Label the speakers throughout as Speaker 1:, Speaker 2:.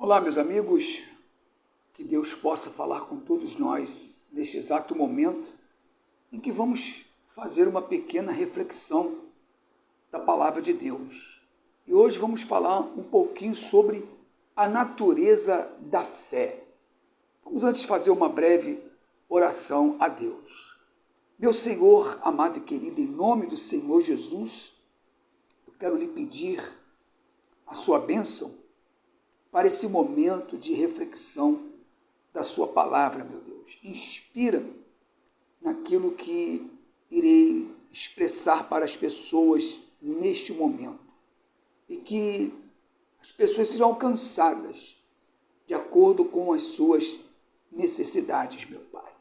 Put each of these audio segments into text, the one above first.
Speaker 1: Olá, meus amigos, que Deus possa falar com todos nós neste exato momento em que vamos fazer uma pequena reflexão da palavra de Deus. E hoje vamos falar um pouquinho sobre a natureza da fé. Vamos antes fazer uma breve oração a Deus. Meu Senhor, amado e querido, em nome do Senhor Jesus, eu quero lhe pedir a sua bênção para esse momento de reflexão da sua palavra, meu Deus. Inspira-me naquilo que irei expressar para as pessoas neste momento e que as pessoas sejam alcançadas de acordo com as suas necessidades, meu Pai.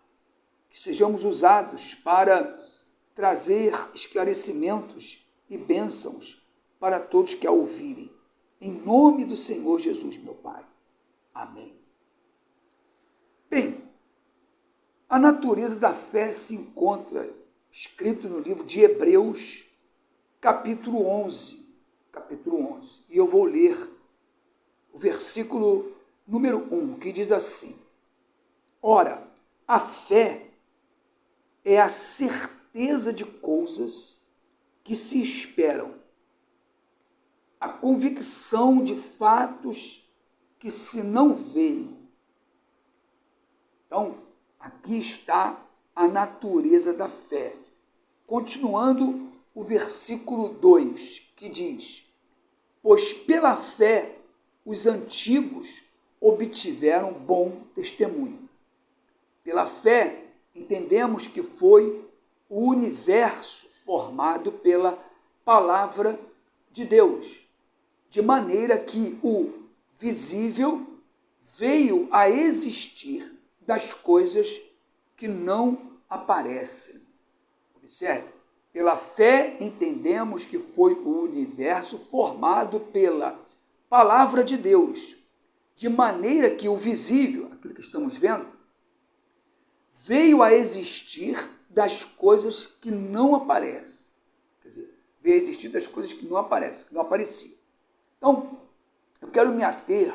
Speaker 1: Que sejamos usados para trazer esclarecimentos e bênçãos para todos que a ouvirem. Em nome do Senhor Jesus, meu Pai. Amém. Bem, a natureza da fé se encontra escrito no livro de Hebreus, capítulo 11. E eu vou ler o versículo número 1, que diz assim: Ora, a fé é a certeza de coisas que se esperam, a convicção de fatos que se não veem. Então, aqui está a natureza da fé. Continuando o versículo 2, que diz: Pois pela fé os antigos obtiveram bom testemunho. Pela fé entendemos que foi o universo formado pela palavra de Deus, de maneira que o visível veio a existir das coisas que não aparecem. Observe, pela fé entendemos que foi o universo formado pela palavra de Deus, de maneira que o visível, aquilo que estamos vendo, veio a existir das coisas que não aparecem. Quer dizer, veio a existir das coisas que não aparecem, que não apareciam. Então, eu quero me ater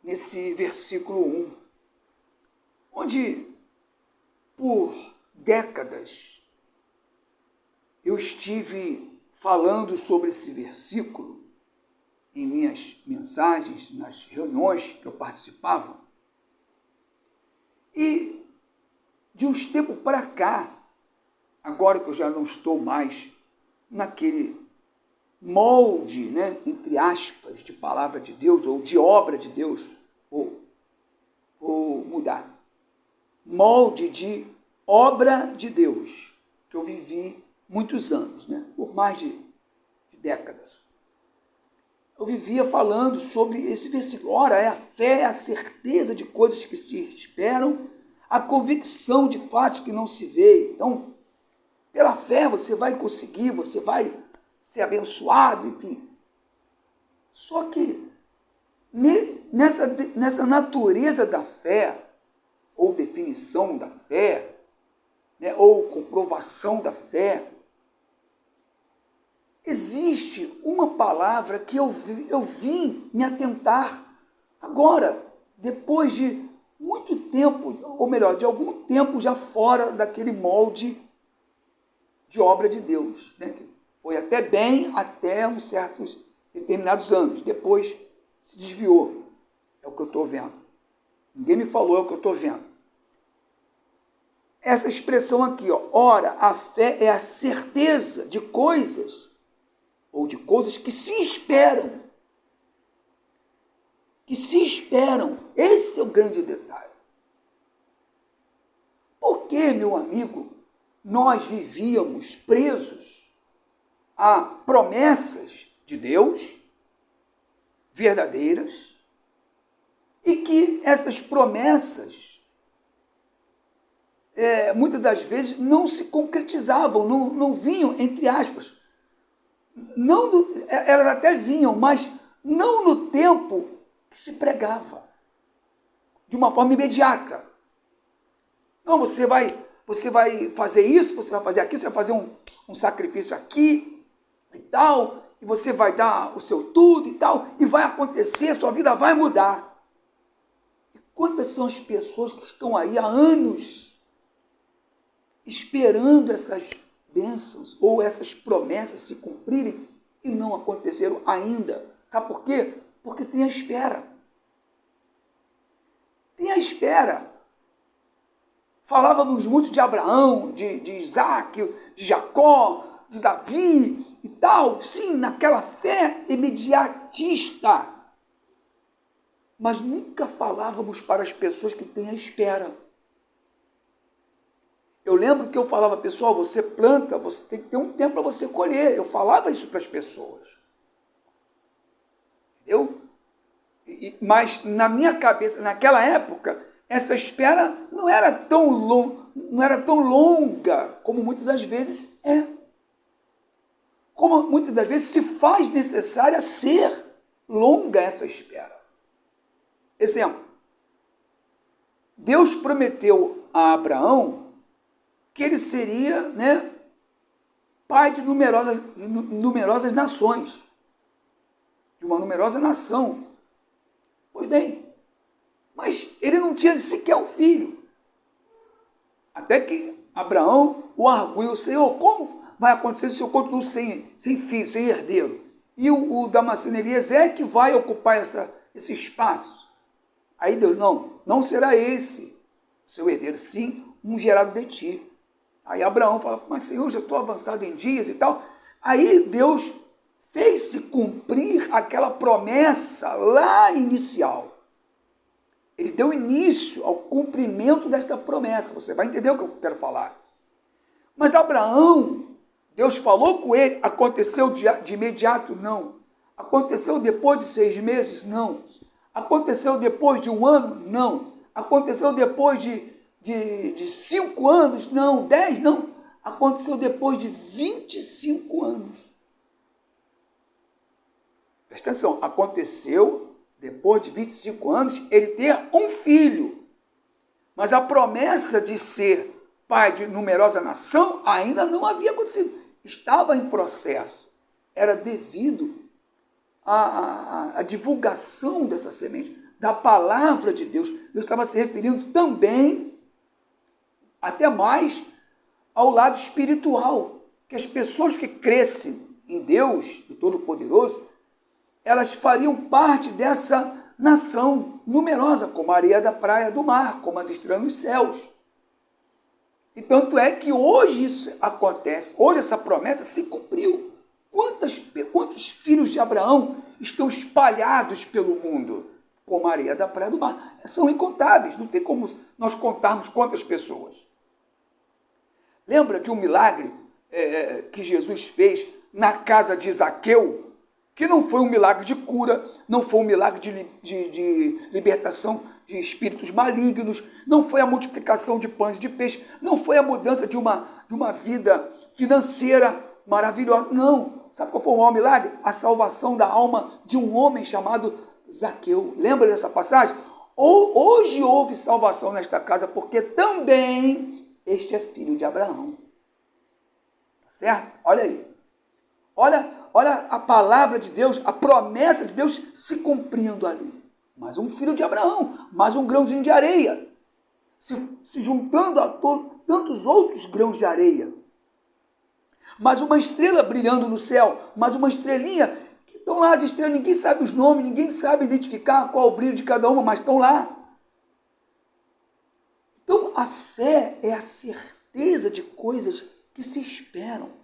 Speaker 1: nesse versículo 1, onde, por décadas, eu estive falando sobre esse versículo em minhas mensagens, nas reuniões que eu participava. E, de uns tempos para cá, agora que eu já não estou mais naquele molde, né, entre aspas, de palavra de Deus, ou de obra de Deus, vou mudar, molde de obra de Deus, que eu vivi muitos anos, né, por mais de décadas. Eu vivia falando sobre esse versículo. Ora, a fé é a certeza de coisas que se esperam, a convicção de fatos que não se vê. Então, pela fé você vai conseguir, você vai ser abençoado, enfim. Só que nessa natureza da fé, ou definição da fé, né, ou comprovação da fé, existe uma palavra que eu vim me atentar agora, depois de muito tempo, ou melhor, de algum tempo já fora daquele molde de obra de Deus, né, que foi até uns certos determinados anos. Depois se desviou. É o que eu estou vendo. Ninguém me falou, é o que eu estou vendo. Essa expressão aqui, ó, ora, a fé é a certeza de coisas, ou de coisas que se esperam. Que se esperam. Esse é o grande detalhe. Por que, meu amigo, nós vivíamos presos a promessas de Deus verdadeiras e que essas promessas muitas das vezes não se concretizavam, não vinham, entre aspas, elas até vinham, mas não no tempo que se pregava, de uma forma imediata. Não, você vai fazer isso, você vai fazer aquilo, você vai fazer um sacrifício aqui e tal, e você vai dar o seu tudo e tal, e vai acontecer, sua vida vai mudar. E quantas são as pessoas que estão aí há anos esperando essas bênçãos ou essas promessas se cumprirem e não aconteceram ainda? Sabe por quê? Porque tem a espera. Tem a espera. Falávamos muito de Abraão, de Isaac, de Jacó, de Davi e tal. Sim, naquela fé imediatista. Mas nunca falávamos para as pessoas que têm a espera. Eu lembro que eu falava, pessoal, você planta, você tem que ter um tempo para você colher. Eu falava isso para as pessoas. Entendeu? Mas na minha cabeça, naquela época, essa espera não era tão longa como muitas das vezes é. Como muitas das vezes se faz necessária ser longa essa espera. Exemplo, Deus prometeu a Abraão que ele seria, pai de numerosas nações, de uma numerosa nação. Pois bem, mas ele não tinha sequer um filho. Até que Abraão o arguiu, Senhor, como vai acontecer se eu continuo sem filho, sem herdeiro? E o Damasceno Eliezer que vai ocupar esse espaço. Aí Deus, não será esse o seu herdeiro, sim um gerado de ti. Aí Abraão fala, mas Senhor, já estou avançado em dias e tal. Aí Deus fez-se cumprir aquela promessa lá inicial. Ele deu início ao cumprimento desta promessa. Você vai entender o que eu quero falar. Mas Abraão, Deus falou com ele, aconteceu de imediato? Não. Aconteceu depois de 6 meses? Não. Aconteceu depois de 1 ano? Não. Aconteceu depois de 5 anos? Não. 10? Não. Aconteceu depois de 25 anos. Presta atenção, aconteceu depois de 25 anos ele ter um filho. Mas a promessa de ser pai de numerosa nação ainda não havia acontecido. Estava em processo. Era devido à divulgação dessa semente, da palavra de Deus. Deus estava se referindo também, até mais, ao lado espiritual. Que as pessoas que crescem em Deus, do Todo-Poderoso, elas fariam parte dessa nação numerosa, como a areia da praia do mar, como as estrelas nos céus. E tanto é que hoje isso acontece, hoje essa promessa se cumpriu. Quantos filhos de Abraão estão espalhados pelo mundo, como a areia da praia do mar? São incontáveis, não tem como nós contarmos quantas pessoas. Lembra de um milagre que Jesus fez na casa de Zaqueu? Que não foi um milagre de cura, não foi um milagre de libertação de espíritos malignos, não foi a multiplicação de pães e de peixe, não foi a mudança de uma vida financeira maravilhosa, não. Sabe qual foi o maior milagre? A salvação da alma de um homem chamado Zaqueu. Lembra dessa passagem? Hoje houve salvação nesta casa, porque também este é filho de Abraão. Tá certo? Olha aí. Olha a palavra de Deus, a promessa de Deus se cumprindo ali. Mais um filho de Abraão, mais um grãozinho de areia, se juntando a tantos outros grãos de areia. Mais uma estrela brilhando no céu, mais uma estrelinha, que estão lá as estrelas, ninguém sabe os nomes, ninguém sabe identificar qual o brilho de cada uma, mas estão lá. Então a fé é a certeza de coisas que se esperam.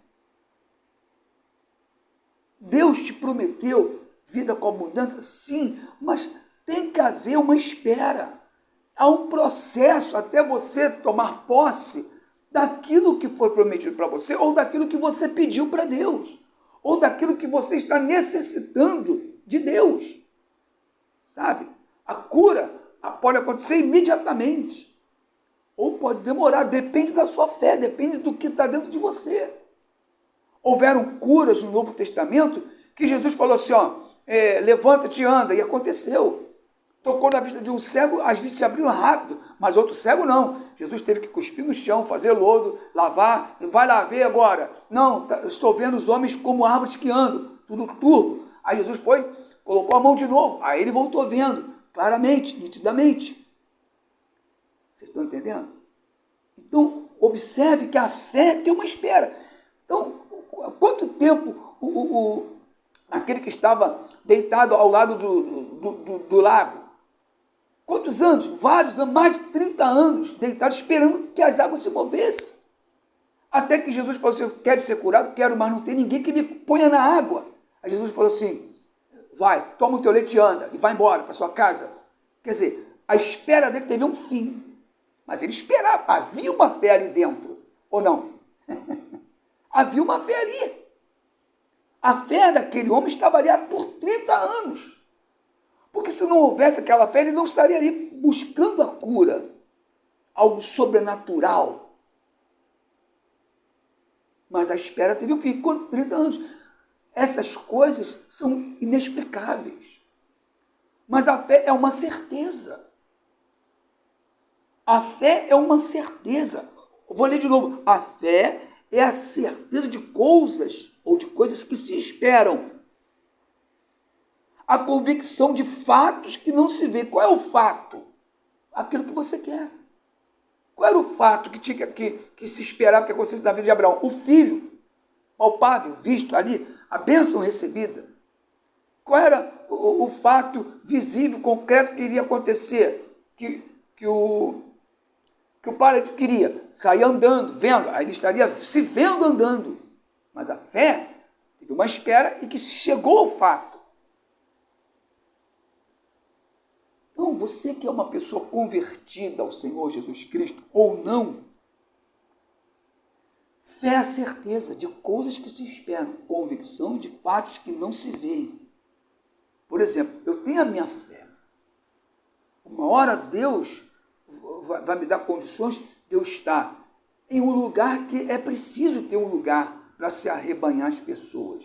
Speaker 1: Deus te prometeu vida com abundância? Sim, mas tem que haver uma espera. Há um processo até você tomar posse daquilo que foi prometido para você, ou daquilo que você pediu para Deus, ou daquilo que você está necessitando de Deus. Sabe? A cura pode acontecer imediatamente, ou pode demorar, depende da sua fé, depende do que está dentro de você. Houveram curas no Novo Testamento que Jesus falou assim, levanta-te e anda, e aconteceu. Tocou na vista de um cego, as vistas se abriram rápido, mas outro cego não. Jesus teve que cuspir no chão, fazer lodo, lavar, vai lá ver agora. Não, estou vendo os homens como árvores que andam. tudo turvo. Aí Jesus foi, colocou a mão de novo, aí ele voltou vendo, claramente, nitidamente. Vocês estão entendendo? Então, observe que a fé tem uma espera. Então, quanto tempo aquele que estava deitado ao lado do lago, quantos anos? Vários anos, mais de 30 anos, deitado, esperando que as águas se movessem. Até que Jesus falou assim, eu quero ser curado? Quero, mas não tem ninguém que me ponha na água. Aí Jesus falou assim, vai, toma o teu leite e anda, e vai embora para sua casa. Quer dizer, a espera dele teve um fim. Mas ele esperava, havia uma fé ali dentro, ou não? Havia uma fé ali. A fé daquele homem estava ali por 30 anos. Porque se não houvesse aquela fé, ele não estaria ali buscando a cura, algo sobrenatural. Mas a espera teve um fim. Quanto? 30 anos. Essas coisas são inexplicáveis. Mas a fé é uma certeza. A fé é uma certeza. Vou ler de novo. A fé é a certeza de coisas, ou de coisas que se esperam. A convicção de fatos que não se vê. Qual é o fato? Aquilo que você quer. Qual era o fato que se esperava que acontecesse na vida de Abraão? O filho, palpável, visto ali, a bênção recebida. Qual era o fato visível, concreto que iria acontecer? Que o pai queria sair andando, vendo, aí ele estaria se vendo andando. Mas a fé teve uma espera e que chegou ao fato. Então, você que é uma pessoa convertida ao Senhor Jesus Cristo, ou não, fé é a certeza de coisas que se esperam, convicção de fatos que não se veem. Por exemplo, eu tenho a minha fé. Uma hora Deus vai me dar condições de eu estar em um lugar que é preciso ter um lugar para se arrebanhar as pessoas.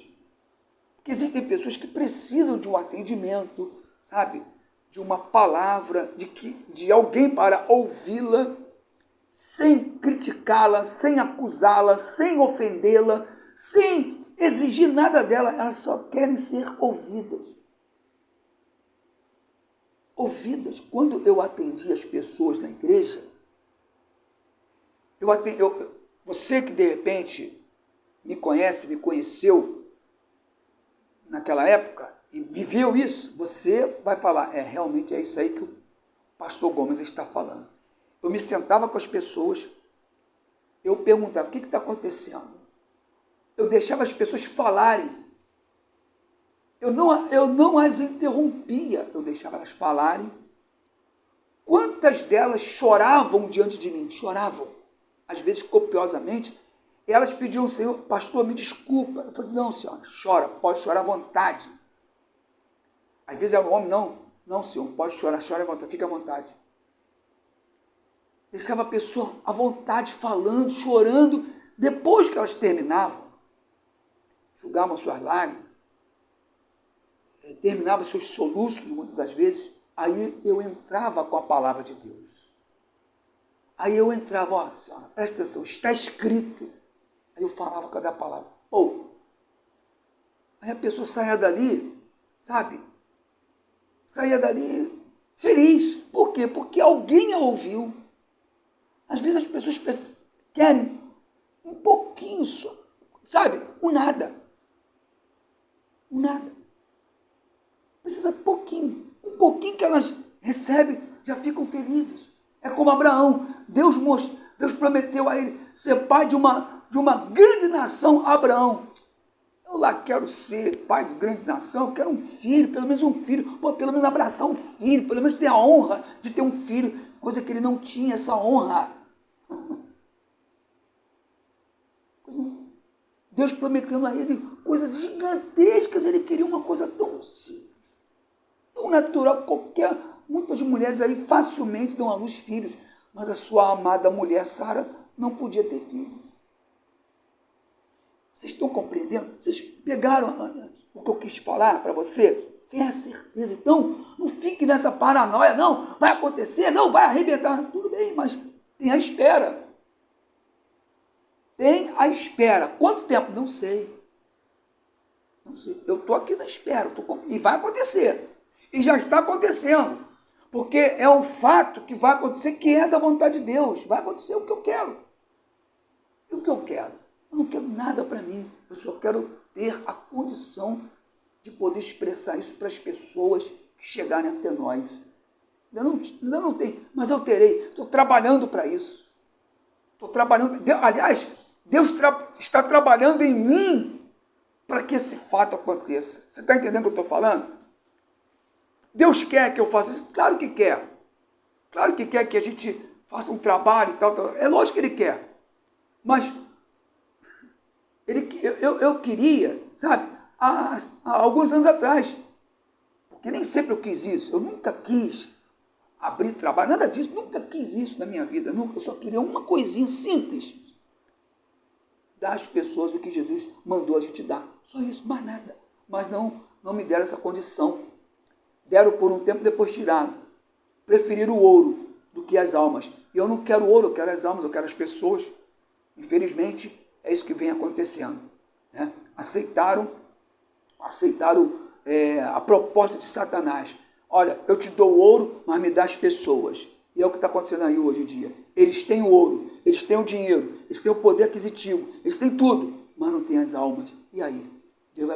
Speaker 1: Porque existem pessoas que precisam de um atendimento, sabe? De uma palavra, de alguém para ouvi-la, sem criticá-la, sem acusá-la, sem ofendê-la, sem exigir nada dela. Elas só querem ser ouvidas. Ouvidas. Quando eu atendi as pessoas na igreja, você que de repente me conhece, me conheceu naquela época e viveu isso, você vai falar, realmente é isso aí que o pastor Gomes está falando. Eu me sentava com as pessoas, eu perguntava, o que está acontecendo? Eu deixava as pessoas falarem. Eu não as interrompia, eu deixava elas falarem. Quantas delas choravam diante de mim? Choravam, às vezes copiosamente. E elas pediam ao Senhor, pastor, me desculpa. Eu falei, não, senhora, chora, pode chorar à vontade. Às vezes era um homem, não, senhor, pode chorar, chora à vontade, fica à vontade. Deixava a pessoa à vontade, falando, chorando, depois que elas terminavam, enxugavam suas lágrimas, terminavam seus soluços, muitas das vezes, aí eu entrava com a palavra de Deus. Aí eu entrava, senhora, presta atenção, está escrito. Aí eu falava cada palavra. Aí a pessoa saía dali, sabe? Saía dali feliz. Por quê? Porque alguém a ouviu. Às vezes as pessoas querem um pouquinho só, sabe? Um nada. Precisa pouquinho. Um pouquinho que elas recebem, já ficam felizes. É como Abraão. Deus prometeu a ele ser pai de uma grande nação. Abraão, eu lá quero ser pai de grande nação, quero um filho, pelo menos um filho. Pelo menos abraçar um filho, pelo menos ter a honra de ter um filho. Coisa que ele não tinha, essa honra. Deus prometendo a ele coisas gigantescas, ele queria uma coisa tão simples, tão natural. Muitas mulheres aí facilmente dão à luz filhos, mas a sua amada mulher, Sara, não podia ter filhos. Vocês estão compreendendo? Vocês pegaram o que eu quis falar para você? Tenha certeza. Então, não fique nessa paranoia, não, vai acontecer, não, vai arrebentar. Tudo bem, mas tenha espera. Tem a espera. Quanto tempo? Não sei. Não sei. Eu estou aqui na espera. E vai acontecer. E já está acontecendo. Porque é um fato que vai acontecer, que é da vontade de Deus. Vai acontecer o que eu quero. E o que eu quero? Eu não quero nada para mim. Eu só quero ter a condição de poder expressar isso para as pessoas que chegarem até nós. Ainda não tem, mas eu terei. Estou trabalhando para isso. Estou trabalhando. Aliás, Deus está trabalhando em mim para que esse fato aconteça. Você está entendendo o que eu estou falando? Deus quer que eu faça isso? Claro que quer. Claro que quer que a gente faça um trabalho e tal. É lógico que Ele quer. Mas eu queria, sabe, há alguns anos atrás, porque nem sempre eu quis isso. Eu nunca quis abrir trabalho, nada disso. Nunca quis isso na minha vida. Nunca. Eu só queria uma coisinha simples. Dar às pessoas o que Jesus mandou a gente dar. Só isso, mais nada. Mas não me deram essa condição. Deram por um tempo, depois tiraram. Preferiram o ouro do que as almas. E eu não quero ouro, eu quero as almas, eu quero as pessoas. Infelizmente, é isso que vem acontecendo. Né? Aceitaram a proposta de Satanás. Olha, eu te dou o ouro, mas me dá as pessoas. E é o que está acontecendo aí hoje em dia. Eles têm o ouro, eles têm o dinheiro, eles têm o poder aquisitivo, eles têm tudo, mas não têm as almas. E aí? Deus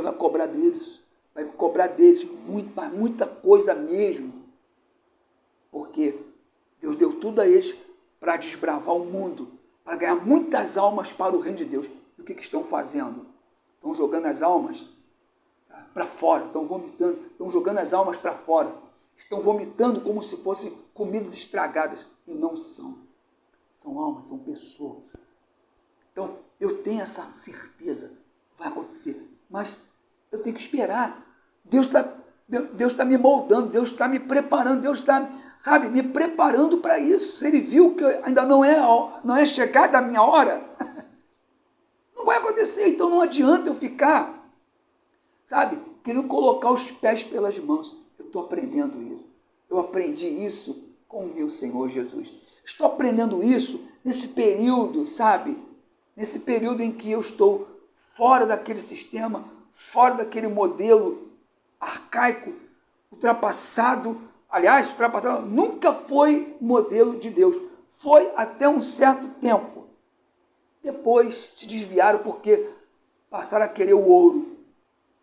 Speaker 1: vai cobrar deles. Vai cobrar deles muita coisa mesmo. Porque Deus deu tudo a eles para desbravar o mundo, para ganhar muitas almas para o reino de Deus. E o que estão fazendo? Estão jogando as almas para fora, estão vomitando, estão jogando as almas para fora. Estão vomitando como se fossem comidas estragadas. E não são. São almas, são pessoas. Então, eu tenho essa certeza. Vai acontecer. Mas eu tenho que esperar. Deus está me moldando, Deus está me preparando, Deus está, sabe, me preparando para isso. Se Ele viu que ainda não é chegada a minha hora, não vai acontecer. Então não adianta eu ficar, sabe, querendo colocar os pés pelas mãos. Eu estou aprendendo isso. Eu aprendi isso com o meu Senhor Jesus. Estou aprendendo isso nesse período, sabe, nesse período em que eu estou fora daquele sistema, fora daquele modelo arcaico, ultrapassado. Aliás, ultrapassado nunca foi modelo de Deus. Foi até um certo tempo. Depois se desviaram porque passaram a querer o ouro,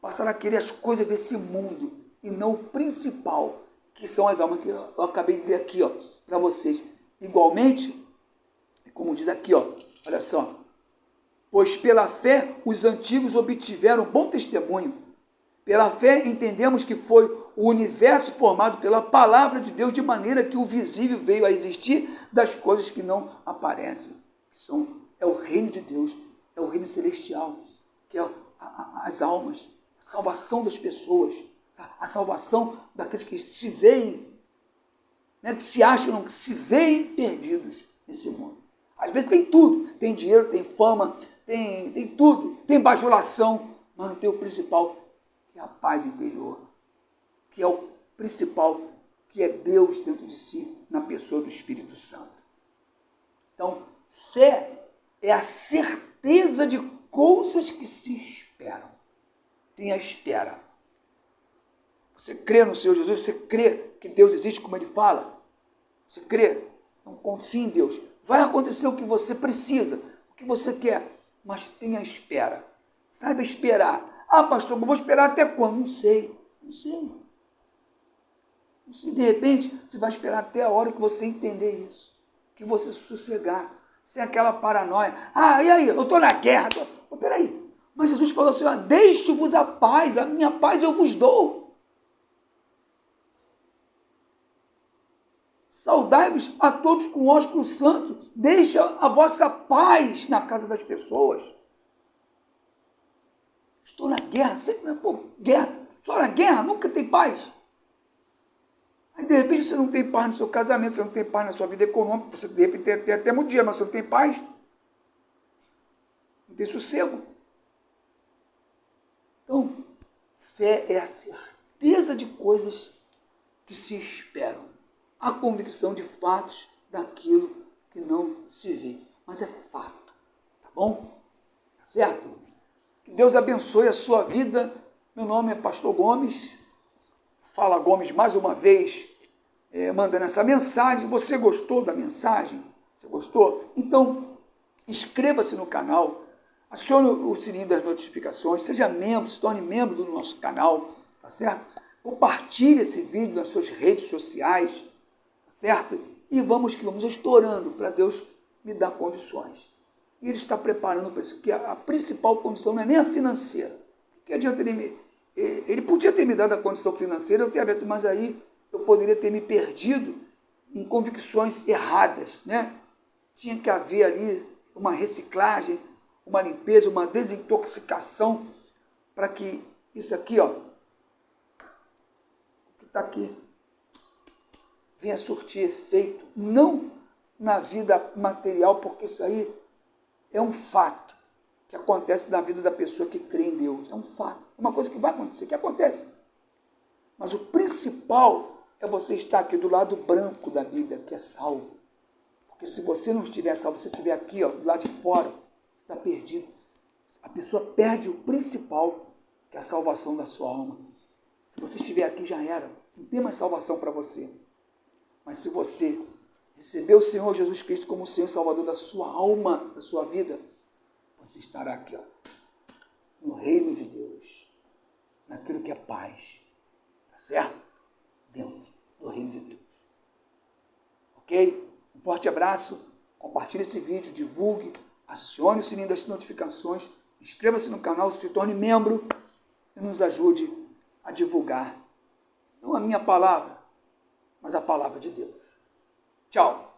Speaker 1: passaram a querer as coisas desse mundo e não o principal, que são as almas que eu acabei de ler aqui, para vocês. Igualmente, como diz aqui, olha só, pois pela fé os antigos obtiveram bom testemunho. Pela fé entendemos que foi o universo formado pela palavra de Deus, de maneira que o visível veio a existir das coisas que não aparecem. É o reino de Deus, é o reino celestial, que é as almas, a salvação das pessoas, a salvação daqueles que se veem, né, que se acham, que se veem perdidos nesse mundo. Às vezes tem tudo, tem dinheiro, tem fama, tem tudo, tem bajulação, mas não tem o principal, que é a paz interior, que é o principal, que é Deus dentro de si, na pessoa do Espírito Santo. Então, fé é a certeza de coisas que se esperam. Tem a espera. Você crê no Senhor Jesus? Você crê que Deus existe como Ele fala? Você crê? Então confie em Deus. Vai acontecer o que você precisa, o que você quer, mas tenha espera. Saiba esperar. Ah, pastor, eu vou esperar até quando? Não sei. Não sei. De repente, você vai esperar até a hora que você entender isso, que você se sossegar, sem aquela paranoia. Ah, e aí? Eu estou na guerra. Peraí. Mas Jesus falou assim, deixo-vos a paz, a minha paz eu vos dou. Saudai-vos a todos com ósculo santo, deixa a vossa paz na casa das pessoas. Estou na guerra, sempre, guerra. Só na guerra, nunca tem paz. Aí, de repente, você não tem paz no seu casamento, você não tem paz na sua vida econômica, você, de repente, tem até muito dinheiro, mas você não tem paz. Não tem sossego. Então, fé é a certeza de coisas que se esperam. A convicção de fatos daquilo que não se vê. Mas é fato. Tá bom? Tá certo? Que Deus abençoe a sua vida. Meu nome é Pastor Gomes. Fala Gomes mais uma vez, mandando essa mensagem. Você gostou da mensagem? Você gostou? Então, inscreva-se no canal, acione o sininho das notificações, seja membro, se torne membro do nosso canal, tá certo? Compartilhe esse vídeo nas suas redes sociais, tá certo? E vamos estourando para Deus me dar condições. E Ele está preparando para isso, que a principal condição não é nem a financeira. O que adianta ele podia ter me dado a condição financeira, eu ter aberto, mas aí eu poderia ter me perdido em convicções erradas, né? Tinha que haver ali uma reciclagem, uma limpeza, uma desintoxicação, para que isso aqui, ó, o que está aqui, venha surtir efeito, não na vida material, porque isso aí é um fato que acontece na vida da pessoa que crê em Deus. É um fato, é uma coisa que vai acontecer, que acontece. Mas o principal é você estar aqui do lado branco da Bíblia, que é salvo. Porque se você não estiver salvo, se você estiver aqui, ó, do lado de fora, você está perdido. A pessoa perde o principal, que é a salvação da sua alma. Se você estiver aqui, já era. Não tem mais salvação para você. Mas se você receber o Senhor Jesus Cristo como o Senhor e Salvador da sua alma, da sua vida, você estará aqui, ó, no reino de Deus, naquilo que é paz, tá certo? Dentro do reino de Deus. Ok? Um forte abraço, compartilhe esse vídeo, divulgue, acione o sininho das notificações, inscreva-se no canal, se torne membro e nos ajude a divulgar, não a minha palavra, mas a palavra de Deus. Tchau!